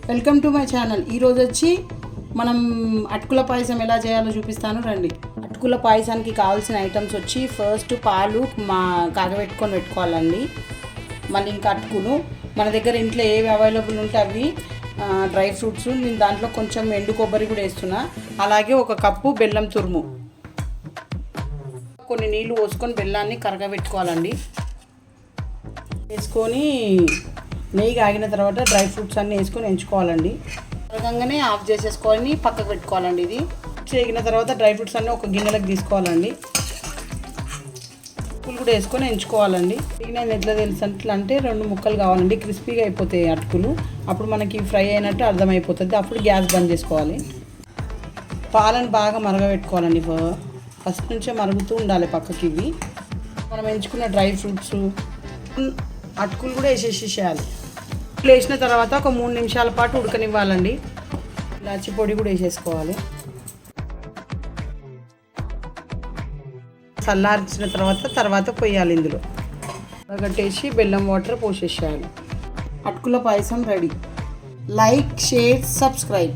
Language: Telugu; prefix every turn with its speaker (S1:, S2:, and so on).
S1: Welcome to my channel. ఈరోజు వచ్చి మనం అటుకుల పాయసం ఎలా చేయాలో చూపిస్తాను రండి. అటుకుల పాయసానికి కావాల్సిన ఐటమ్స్ వచ్చి ఫస్ట్ పాలు కాగబెట్టుకోవాలండి. మళ్ళీ ఇంకా అటుకులు మన దగ్గర ఇంట్లో ఏవి అవైలబుల్ ఉంటే అవి, డ్రై ఫ్రూట్స్, నేను దాంట్లో కొంచెం ఎండు కొబ్బరి కూడా వేస్తున్నా. అలాగే 1 కప్పు బెల్లం తురుము, కొన్ని నీళ్ళు పోసుకొని బెల్లాన్ని కరగబెట్టుకోవాలండి. వేసుకొని నెయ్యి కాగిన తర్వాత డ్రై ఫ్రూట్స్ అన్నీ వేసుకొని ఎంచుకోవాలండి. కరగంగానే ఆఫ్ చేసేసుకొని పక్కకు పెట్టుకోవాలండి. ఇది చేగిన తర్వాత డ్రై ఫ్రూట్స్ అన్నీ ఒక గిన్నెలకు తీసుకోవాలండి. అటుకులు కూడా వేసుకొని ఎంచుకోవాలండి. నేను ఎట్లా తెలుసు అంటే 2 ముక్కలు కావాలండి, క్రిస్పీగా అయిపోతాయి అటుకులు. అప్పుడు మనకి ఫ్రై అయినట్టు అర్థమైపోతుంది. అప్పుడు గ్యాస్ బంద్ చేసుకోవాలి. పాలను బాగా మరగబెట్టుకోవాలండి. ఫస్ట్ నుంచే మరుగుతూ ఉండాలి పక్కకి. ఇవి మనం ఎంచుకున్న డ్రై ఫ్రూట్స్, అటుకులు కూడా వేసేసేయాలి. వేసిన తర్వాత ఒక 3 నిమిషాల పాటు ఉడకనివ్వాలండి. ఇలాచి పొడి కూడా వేసేసుకోవాలి. చల్లార్చిన తర్వాత పోయాలి. ఇందులో గట్టేసి బెల్లం వాటర్ పోసేసేయాలి. అటుకుల పాయసం రెడీ. Like, share, subscribe.